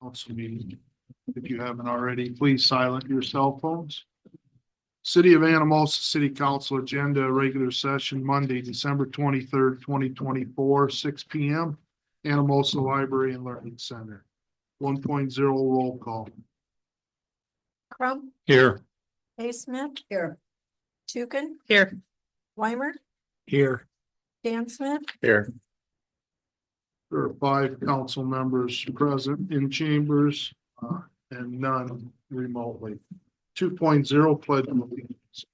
council meeting. If you haven't already, please silence your cell phones. City of Anamosa City Council agenda, regular session, Monday, December 23rd, 2024, 6 p.m. Anamosa Library and Learning Center. 1.0 roll call. Crump. Here. A. Smith. Here. Tukin. Here. Weimer. Here. Dan Smith. Here. There are 5 council members present in chambers and none remotely. 2.0 pledge of allegiance.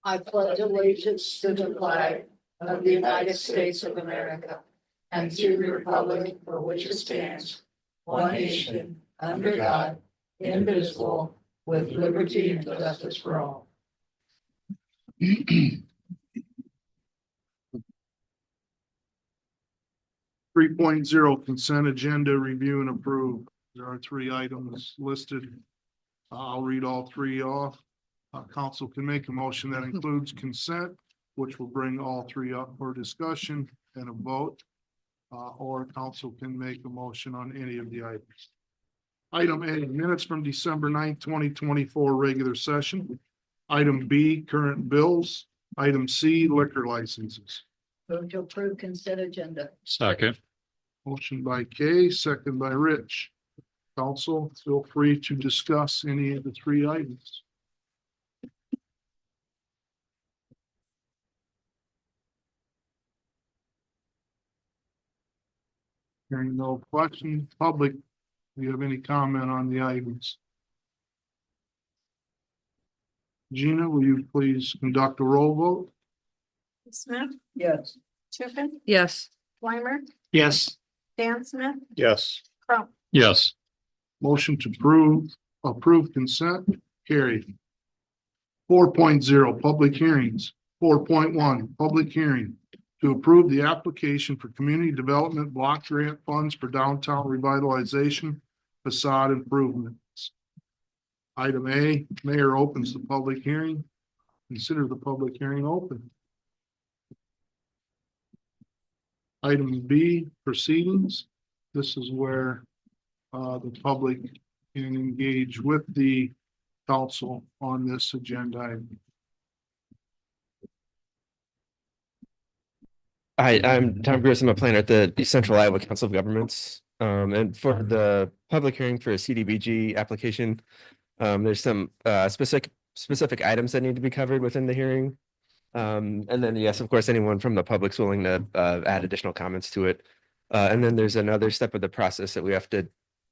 I pledge allegiance to the flag of the United States of America and to the republic for which it stands, one nation, under God, indivisible, with liberty and justice for all. 3.0 consent agenda, review and approve. There are 3 items listed. I'll read all 3 off. Council can make a motion that includes consent, which will bring all 3 up for discussion and a vote. Or council can make a motion on any of the items. Item A, minutes from December 9th, 2024, regular session. Item B, current bills. Item C, liquor licenses. Move to approve consent agenda. Second. Motion by Kay, second by Rich. Council, feel free to discuss any of the 3 items. Hearing no questions, public, do you have any comment on the items? Gina, will you please conduct a roll vote? Smith. Yes. Tukin. Yes. Weimer. Yes. Dan Smith. Yes. Crump. Yes. Motion to approve consent carried. 4.0 public hearings. 4.1 public hearing to approve the application for community development block grant funds for downtown revitalization facade improvements. Item A, mayor opens the public hearing. Consider the public hearing open. Item B, proceedings. This is where the public can engage with the council on this agenda item. Hi, I'm Tom Gross. I'm a planner at the East Central Iowa Council of Governments. And for the public hearing for a CDBG application, there's some specific items that need to be covered within the hearing. And then, yes, of course, anyone from the public's willing to add additional comments to it. And then there's another step of the process that we have to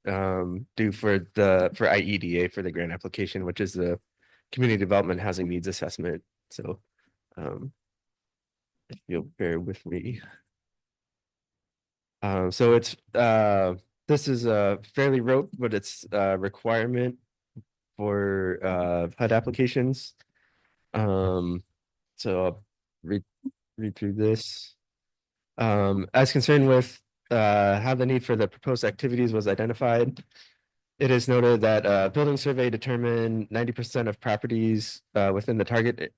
do for IEDA for the grant application, which is the Community Development Housing Needs Assessment. So if you'll bear with me. So it's this is a fairly rote, but it's a requirement for HUD applications. So I'll read through this. As concerned with how the need for the proposed activities was identified, it is noted that a building survey determined 90% of properties within the targeted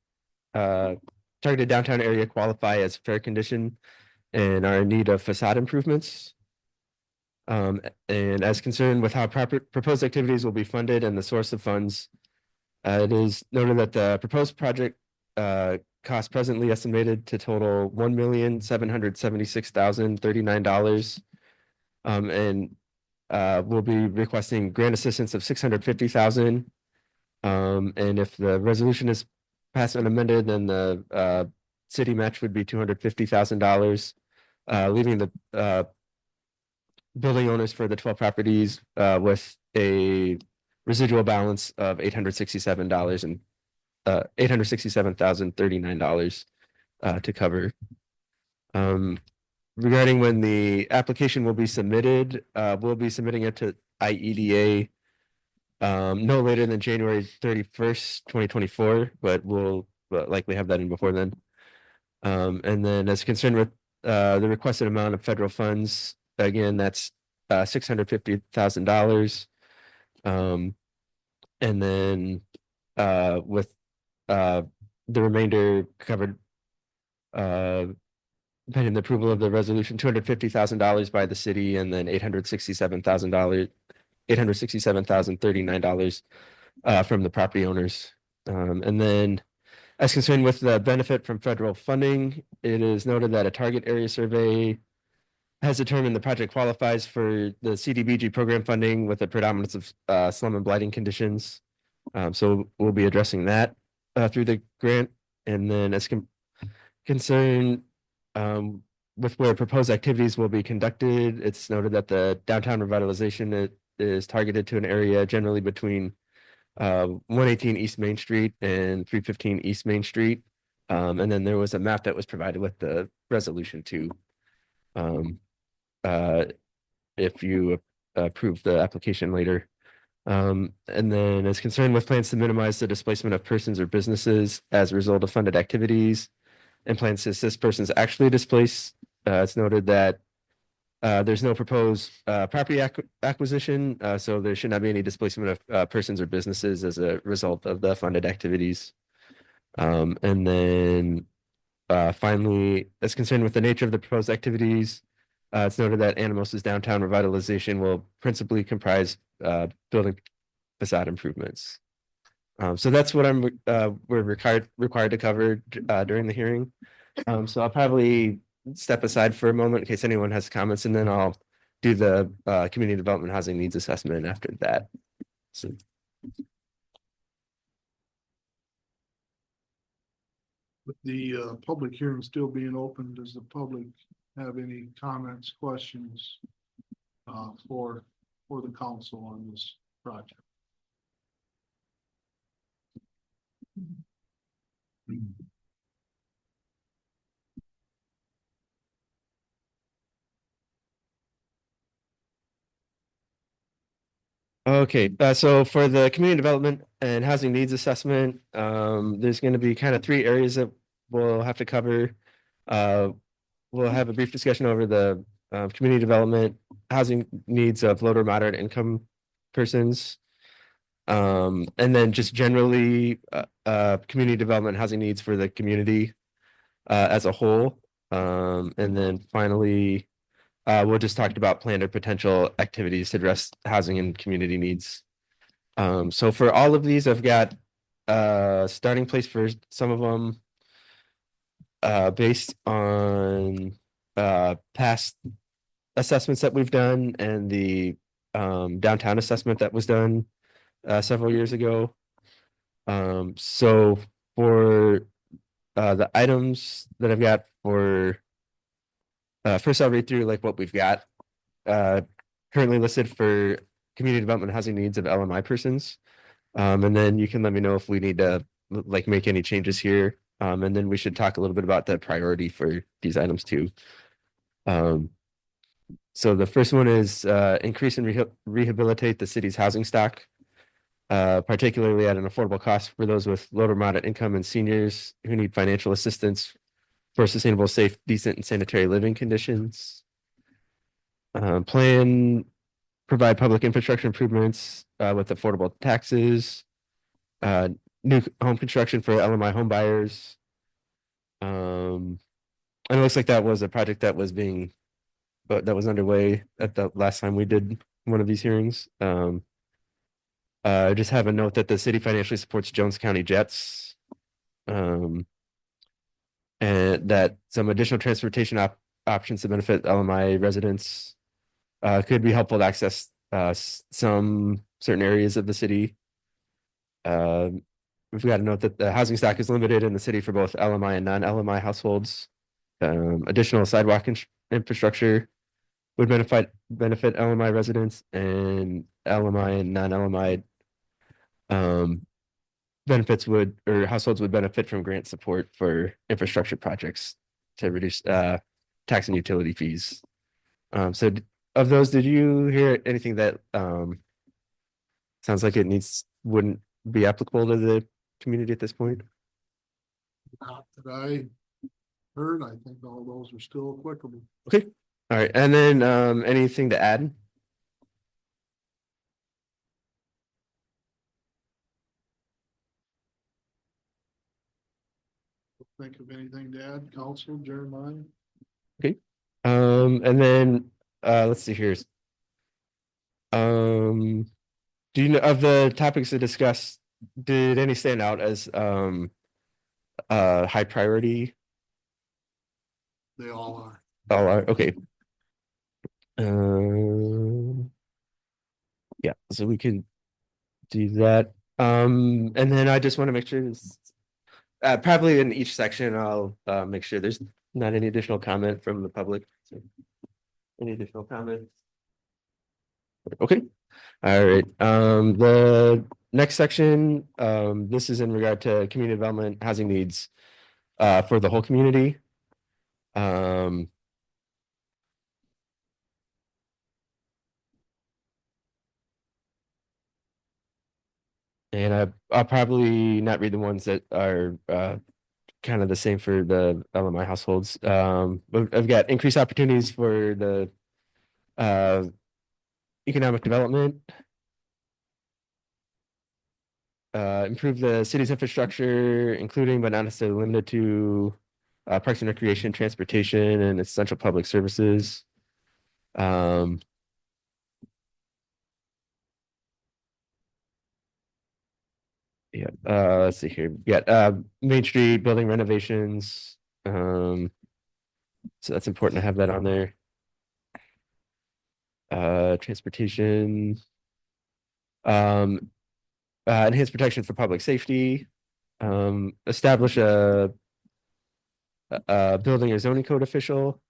downtown area qualify as fair condition and are in need of facade improvements. And as concerned with how proposed activities will be funded and the source of funds, it is noted that the proposed project cost presently estimated to total $1,776,039. And we'll be requesting grant assistance of $650,000. And if the resolution is passed unamended, then the city match would be $250,000, leaving the building owners for the 12 properties with a residual balance of $867,039 to cover. Regarding when the application will be submitted, we'll be submitting it to IEDA no later than January 31st, 2024, but we'll likely have that in before then. And then as concerned with the requested amount of federal funds, again, that's $650,000. And then with the remainder covered pending the approval of the resolution, $250,000 by the city and then $867,039 from the property owners. And then as concerned with the benefit from federal funding, it is noted that a target area survey has determined the project qualifies for the CDBG program funding with a predominance of slum and blighting conditions. So we'll be addressing that through the grant. And then as concerned with where proposed activities will be conducted, it's noted that the downtown revitalization is targeted to an area generally between 118 East Main Street and 315 East Main Street. And then there was a map that was provided with the resolution too. If you approve the application later. And then is concerned with plans to minimize the displacement of persons or businesses as a result of funded activities and plans to assist persons actually displaced. It's noted that there's no proposed property acquisition, so there should not be any displacement of persons or businesses as a result of the funded activities. And then finally, as concerned with the nature of the proposed activities, it's noted that Anamosa's downtown revitalization will principally comprise building facade improvements. So that's what we're required to cover during the hearing. So I'll probably step aside for a moment in case anyone has comments, and then I'll do the community development housing needs assessment after that. So With the public hearing still being open, does the public have any comments, questions for the council on this project? okay, so for the community development and housing needs assessment, there's going to be kind of three areas that we'll have to cover. We'll have a brief discussion over the community development, housing needs of low to moderate income persons. And then just generally, community development, housing needs for the community as a whole. And then finally, we'll just talk about planned or potential activities to address housing and community needs. So for all of these, I've got starting place for some of them based on past assessments that we've done and the downtown assessment that was done several years ago. So for the items that I've got for first, I'll read through like what we've got currently listed for community development housing needs of LMI persons. And then you can let me know if we need to like make any changes here. And then we should talk a little bit about the priority for these items too. So the first one is increase and rehabilitate the city's housing stock, particularly at an affordable cost for those with low to moderate income and seniors who need financial assistance for sustainable, safe, decent, and sanitary living conditions. Provide public infrastructure improvements with affordable taxes, new home construction for LMI home buyers. And it looks like that was a project that was underway at the last time we did one of these hearings. Just have a note that the city financially supports Jones County Jets. And that some additional transportation options to benefit LMI residents could be helpful to access some certain areas of the city. We've got to note that the housing stock is limited in the city for both LMI and non-LMI households. Additional sidewalk infrastructure would benefit LMI residents, and LMI and non-LMI households would benefit from grant support for infrastructure projects to reduce tax and utility fees. So of those, did you hear anything that sounds like wouldn't be applicable to the community at this point? Not that I heard, I think all those are still applicable. Okay, all right, and then anything to add? Think of anything to add, Council Jeremiah? And then, let's see here. Do you know of the topics to discuss, did any stand out as, high priority? They all are. All are, okay. Um, yeah, so we can do that. And then I just want to make sure this, probably in each section, I'll, make sure there's not any additional comment from the public. So, any additional comments? Okay, all right. The next section, this is in regard to community development, housing needs, for the whole community. Um, and I'll probably not read the ones that are, kind of the same for the LMI households. But I've got increased opportunities for the, uh, economic development. Improve the city's infrastructure, including but not necessarily limited to, parks and recreation, transportation, and essential public services. Um, yeah, let's see here. We got, Main Street building renovations. So that's important to have that on there. Transportation. Um, enhanced protection for public safety. Establish a building or zoning code official.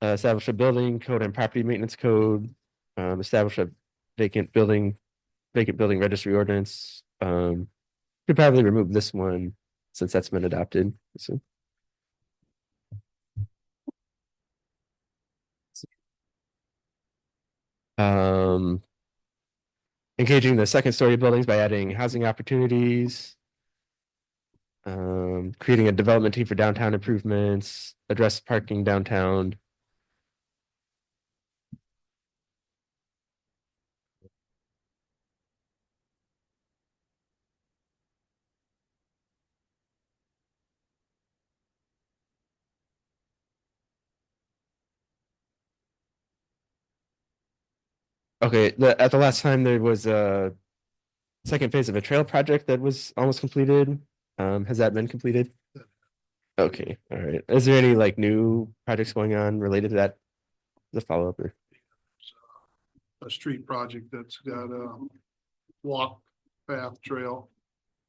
Establish a building code and property maintenance code. Establish a vacant building, registry ordinance. Could probably remove this one since that's been adopted. So. Um, engaging the second story buildings by adding housing opportunities. Creating a development team for downtown improvements, address parking downtown. Okay, at the last time there was a second phase of a trail project that was almost completed. Has that been completed? Okay, all right. Is there any like new projects going on related to that? The follow-up or? A street project that's got a walk path trail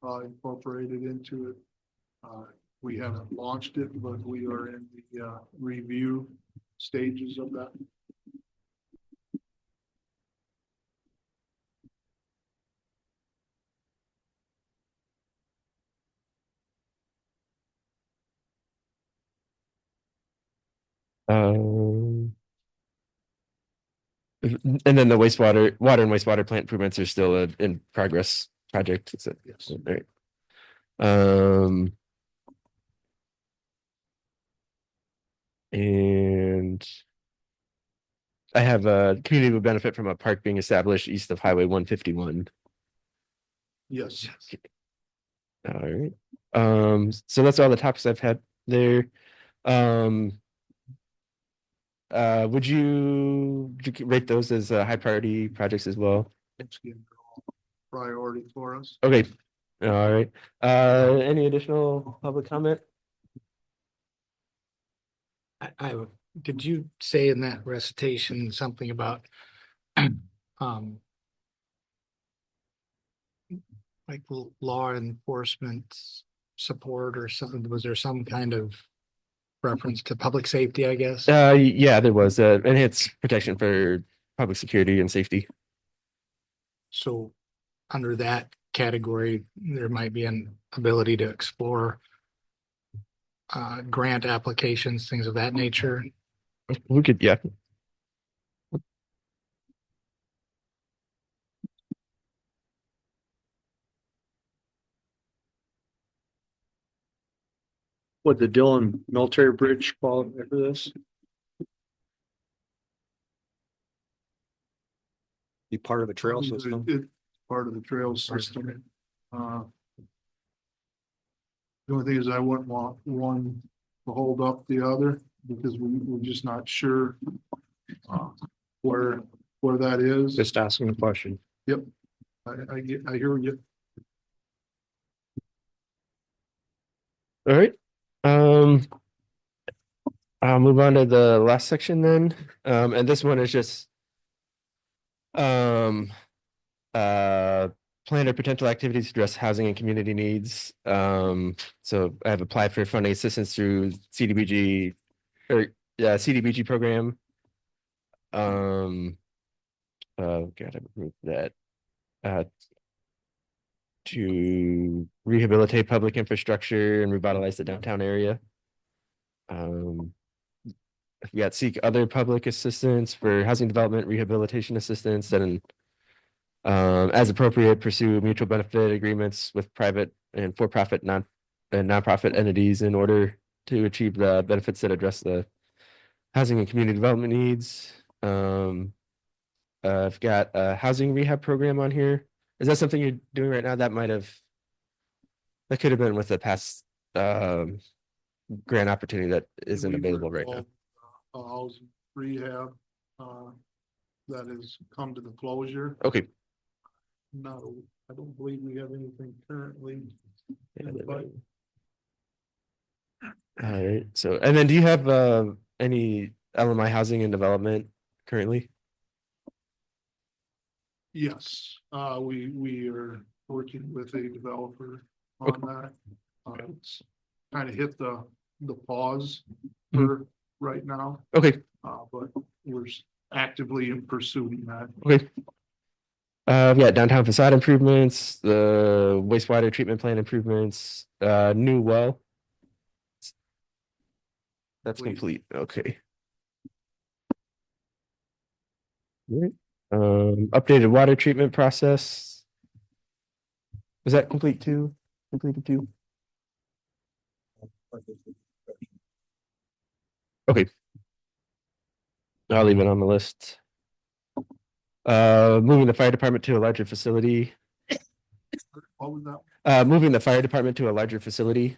incorporated into it. We haven't launched it, but we are in the review stages of that. Um, and then the water and wastewater plant improvements are still a in progress project. Is it? Yes. All right. Um, and I have a community would benefit from a park being established east of Highway 151. Yes. All right. So that's all the topics I've had there. Um, would you rate those as high priority projects as well? It's getting priority for us. Okay. All right. Any additional public comment? Did you say in that recitation something about um like law enforcement support or something? Was there some kind of reference to public safety, I guess? Yeah, there was enhanced protection for public security and safety. So under that category, there might be an ability to explore grant applications, things of that nature. We could, yeah. Would the Dillon Military Bridge qualify for this? Be part of a trail system? It's part of the trail system. The only thing is I wouldn't want one to hold up the other. because we're just not sure uh, where that is. Just asking a question. I hear you. All right. I'll move on to the last section then. And this one is just plan or potential activities to address housing and community needs. So I've applied for funding assistance through CDBG CDBG program. Gotta remove that. To rehabilitate public infrastructure and revitalize the downtown area. We got seek other public assistance for housing development, rehabilitation assistance, and as appropriate, pursue mutual benefit agreements with private and for-profit nonprofit entities in order to achieve the benefits that address the housing and community development needs. I've got a housing rehab program on here. Is that something you're doing right now? That could have been with the past grant opportunity that isn't We available were right now. involved, housing rehab, that has come to the closure. Okay. No, I don't believe we have anything currently. Yeah, in the pipe. All right, so, and then do you have any LMI housing and development currently? Yes, we are working with a developer on that. It's kind of hit the pause for right now, Okay, but we're actively pursuing that. okay. Yeah, downtown facade improvements, the wastewater treatment plant improvements, new well. That's complete, okay. Alright, updated water treatment process. Was that complete too? Completed too? Okay. I'll leave it on the list. Moving the fire department to a larger facility. What was that? Moving the fire department to a larger facility.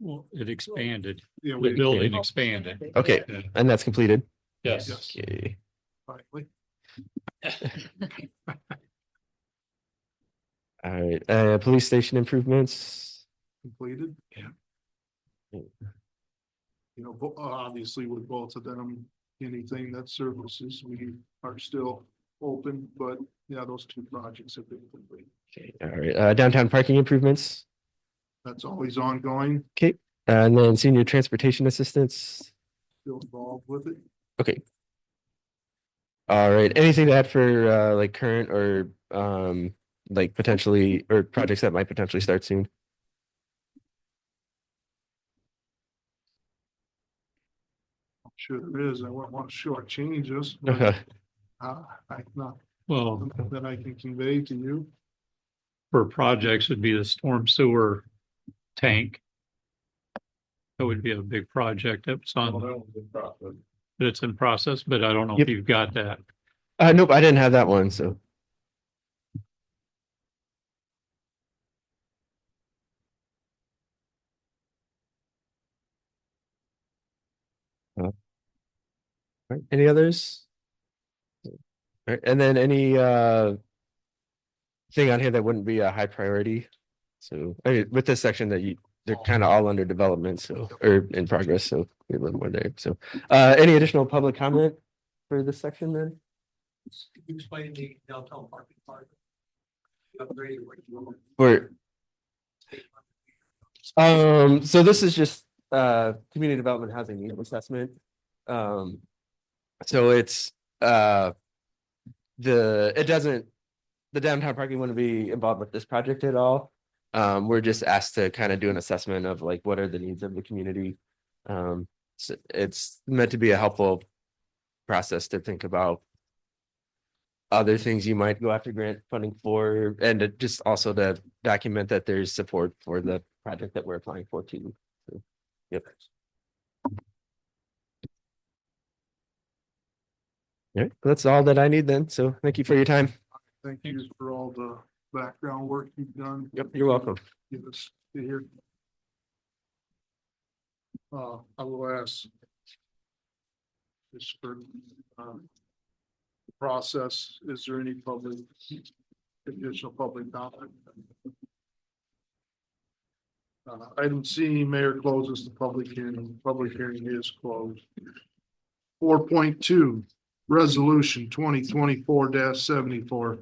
Well, it expanded, Yeah, the we building expanded. Okay, and that's completed. Yes. Yes. Okay. finally. All right, police station improvements. Completed. Yeah. You know, obviously with both of them, anything that services, we are still open, but yeah, those two projects have been completed. Okay, all right, downtown parking improvements. That's always ongoing, Okay, and then senior transportation assistance. still involved with it. Okay. All right, anything to add for like current or like potentially or projects that might potentially start soon? I'm sure there is. I wouldn't want to shortchange us, but I not Well, that I can convey to you. for projects would be the storm sewer tank. That would be a big project that's on, that's in process, but I don't know Yep. if you've got that. Nope, I didn't have that one, so. Right, any others? All right, and then any thing on here that wouldn't be a high priority? So, I mean, with this section that they're kind of all under development, so, or in progress, so we have a little more there, so. Any additional public comment for this section then? Explain the downtown parking part. Upgrading what you want. So this is just community development housing needs assessment. So it's the downtown parking wouldn't be involved with this project at all. We're just asked to kind of do an assessment of like what are the needs of the community. So it's meant to be a helpful process to think about other things you might go after grant funding for, and just also to document that there's support for the project that we're applying for too. So, yep. Yeah, that's all that I need then. So thank you for your time. Thank you for all the background work you've done. Yep, you're welcome. Give us to hear. I will ask. Just for, process, is there any additional public comment? Item C, mayor closes the public hearing. Public hearing is closed. 4.2, resolution 2024-74,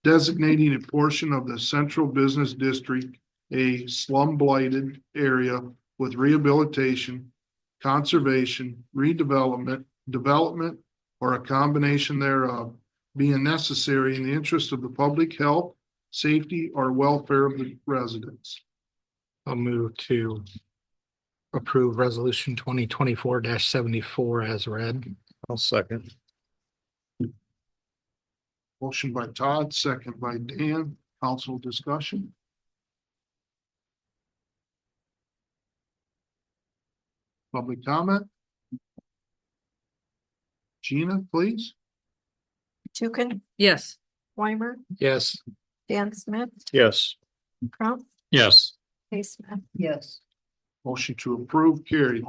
designating a portion of the central business district a slum blighted area with rehabilitation, conservation, redevelopment, development, or a combination thereof, being necessary in the interest of the public health, safety, or welfare of the residents. I'll move to approve resolution 2024-74 as read. I'll second. Motion by Todd, second by Dan. Council discussion. Public comment. Gina, please. Tukin, Yes. Weimer, Yes. Dan Smith, Yes. Crump, Yes. Smith. Yes. Motion to approve carried.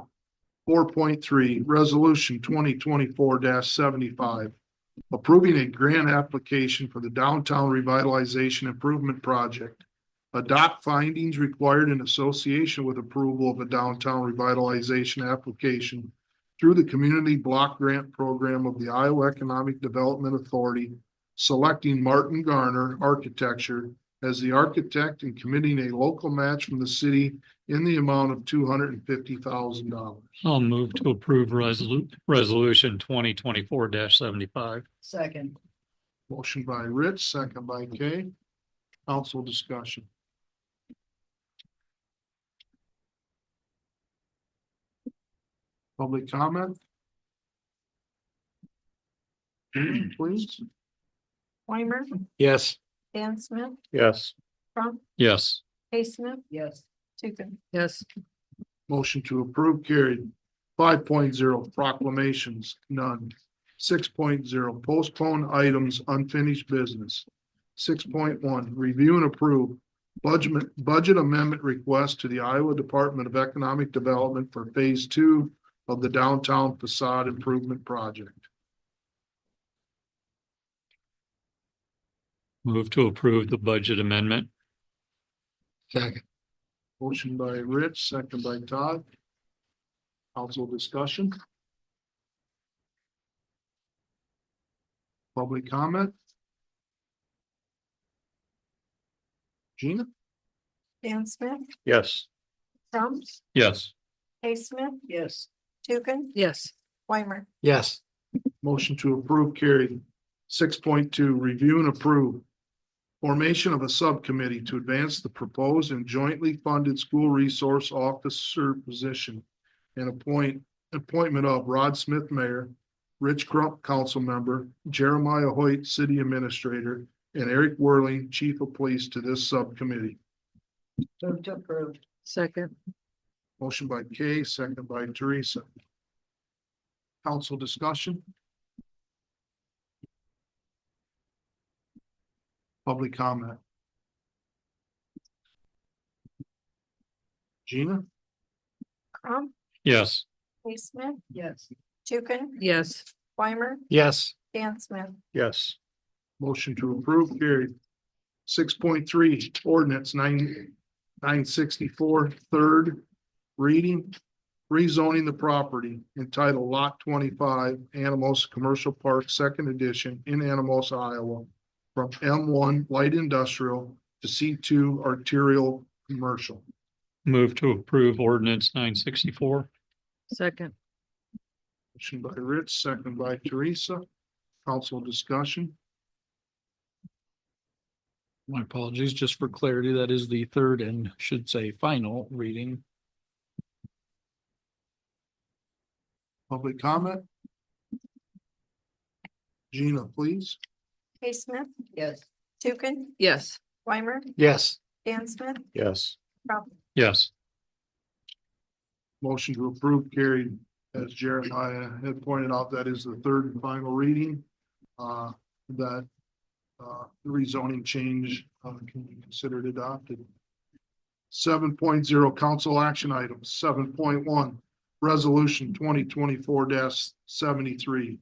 4.3, resolution 2024-75. Approving a grant application for the downtown revitalization improvement project. Adopt findings required in association with approval of a downtown revitalization application through the Community Block Grant Program of the Iowa Economic Development Authority, selecting Martin Garner Architecture as the architect and committing a local match from the city in the amount of $250,000. I'll move to approve resolution 2024-75. Second. Motion by Rich, second by Kay. Council discussion. Public comment. Please. Weimer, Yes. Dan Smith, Yes. Crump, Yes. Smith, Yes. Tukin. Yes. Motion to approve carried. 5.0 proclamations, none. 6.0 postpone items, unfinished business. 6.1 review and approve budget amendment request to the Iowa Department of Economic Development for phase 2 of the downtown facade improvement project. Move to approve the budget amendment. Second. Motion by Rich, second by Todd. Council discussion. Public comment. Gina? Dan Smith, Yes. Crump, Yes. Smith, Yes. Tukin, Yes. Weimer. Yes. Motion to approve carried. 6.2 review and approve. Formation of a subcommittee to advance the proposed and jointly funded school resource officer position. And appointment of Rod Smith, mayor, Rich Crump, council member, Jeremiah Hoyt, city administrator, and Eric Whirling, chief of police to this subcommittee. Move to approve. Second. Motion by Kay, second by Teresa. Council discussion. Public comment. Gina? Crump, Yes. Smith, Yes. Tukin, Yes. Weimer, Yes. Dan Smith. Yes. Motion to approve carried. 6.3 ordinance 964 third reading. Rezoning the property entitled Lot 25, Anamosa Commercial Park, second edition in Anamosa, Iowa. From M1 light industrial to C2 arterial commercial. Move to approve ordinance 964. Second. Motion by Rich, second by Teresa. Council discussion. My apologies, just for clarity, that is the third and should say final reading. Public comment. Gina, please. Smith, Yes. Tukin, Yes. Weimer, Yes. Dan Smith, Yes. Crump. Yes. Motion to approve carried. As Jeremiah had pointed out, that is the third and final reading. That the rezoning change can be considered adopted. 7.0 council action items. 7.1 Resolution 2024-73,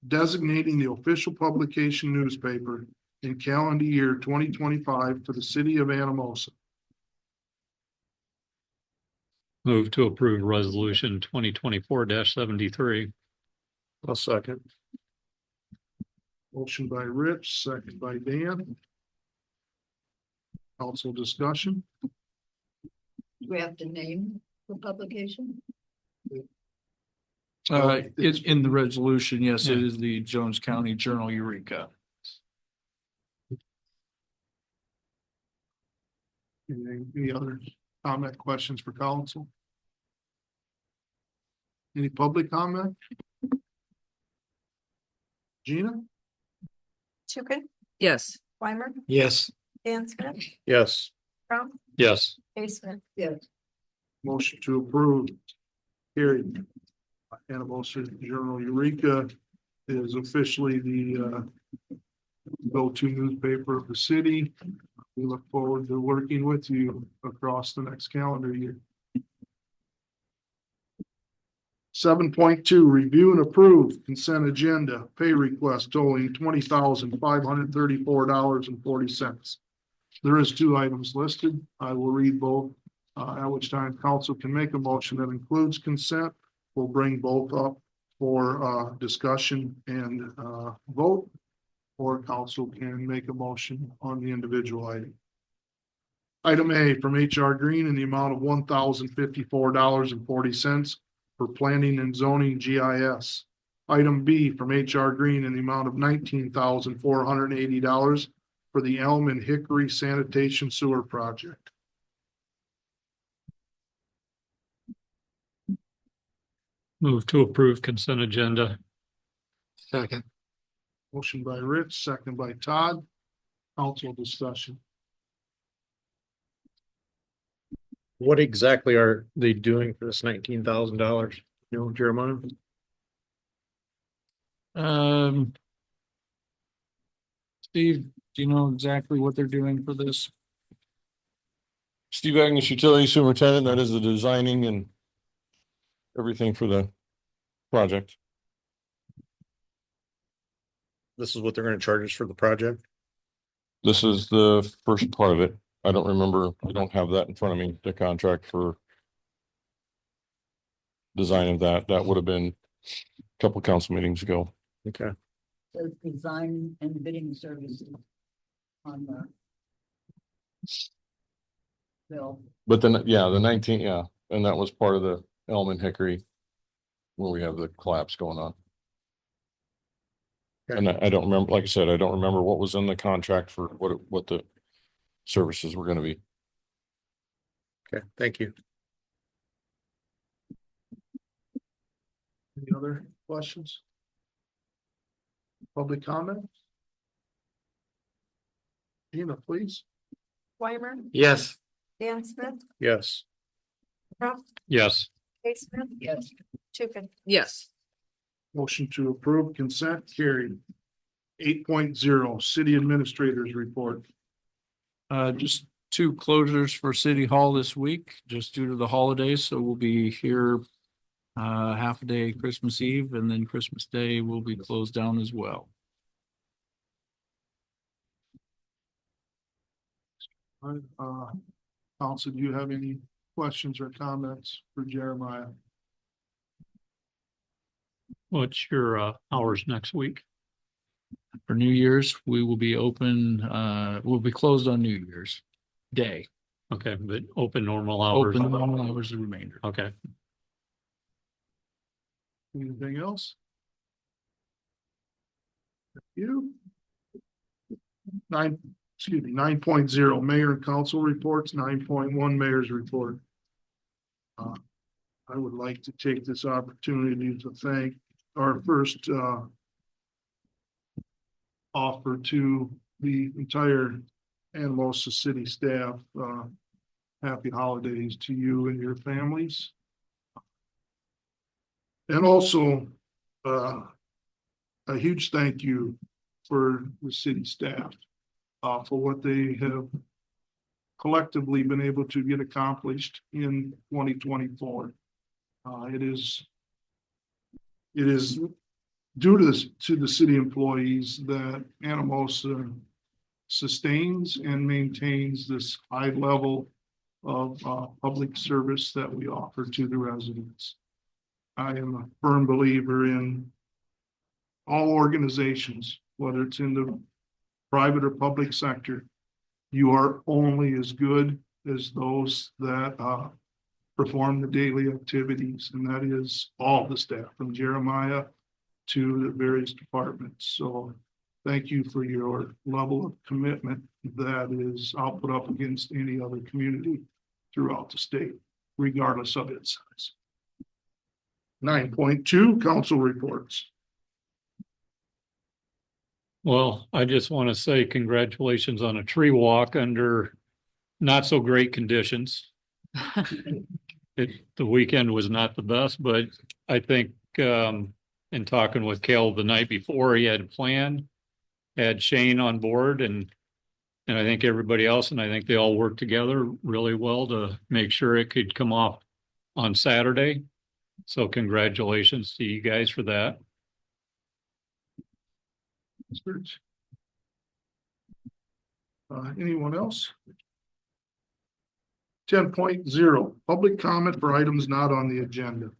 designating the official publication newspaper in calendar year 2025 for the city of Anamosa. Move to approve resolution 2024-73. I'll second. Motion by Rich, second by Dan. Council discussion. We have to name the publication. It's in the resolution, yes, it is the Jones County Journal Eureka. Any other comment, questions for council? Any public comment? Gina? Tukin, Yes. Weimer, Yes. Dan Smith, Yes. Trump, Yes. Case Smith. Yes. Motion to approve. Carried. Anamosa Journal Eureka is officially the go-to newspaper of the city. We look forward to working with you across the next calendar year. 7.2, review and approve consent agenda, pay request totaling $20,534.40. There is 2 items listed. I will read both, at which time council can make a motion that includes consent. We'll bring both up for discussion and vote, or council can make a motion on the individual item. Item A from HR Green in the amount of $1,054.40 for planning and zoning GIS. Item B from HR Green in the amount of $19,480 for the Elm and Hickory Sanitation Sewer Project. Move to approve consent agenda. Second. Motion by Rich, second by Todd. Council discussion. What exactly are they doing for this $19,000? You know, Jeremiah? Steve, do you know exactly what they're doing for this? Steve Agnes, Utility Superintendent, that is the designing and everything for the project. This is what they're gonna charge us for the project? This is the first part of it. I don't remember, I don't have that in front of me, the contract for design of that. That would have been a couple council meetings ago. Okay. Says design and bidding services on the bill. But then, yeah, the 19, yeah, and that was part of the Elm and Hickory where we have the collapse going on. And I don't remember, like I said, I don't remember what was in the contract for what the services were gonna be. Okay, thank you. Any other questions? Public comment? Gina, please. Weimer, Yes. Dan Smith, Yes. Trump, Yes. Case Smith, Yes. Tukin. Yes. Motion to approve consent carried. 8.0, city administrators report. Just 2 closures for City Hall this week, just due to the holidays, so we'll be here half a day Christmas Eve, and then Christmas Day will be closed down as well. Council, do you have any questions or comments for Jeremiah? What's your hours next week? For New Year's, we will be open, we'll be closed on New Year's Day. Okay, but open normal hours. Open normal hours the remainder. Okay. Anything else? You? 9.0, mayor and council reports, 9.1, mayor's report. I would like to take this opportunity to thank our first offer to the entire Anamosa city staff. Happy holidays to you and your families. And also a huge thank you for the city staff for what they have collectively been able to get accomplished in 2024. It is due to this, to the city employees that Anamosa sustains and maintains this high level of public service that we offer to the residents. I am a firm believer in all organizations, whether it's in the private or public sector. You are only as good as those that perform the daily activities, and that is all the staff from Jeremiah to the various departments. So thank you for your level of commitment that is, I'll put up against any other community throughout the state, regardless of its size. 9.2, council reports. Well, I just want to say congratulations on a tree walk under not so great conditions. The weekend was not the best, but I think, in talking with Cal the night before, he had a plan, had Shane on board and I think everybody else, and I think they all worked together really well to make sure it could come off on Saturday. So congratulations to you guys for that. Anyone else? 10.0, public comment for items not on the agenda.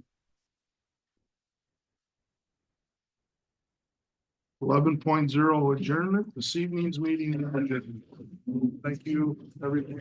11.0, adjournment. This evening's meeting is adjourned. Thank you, everyone.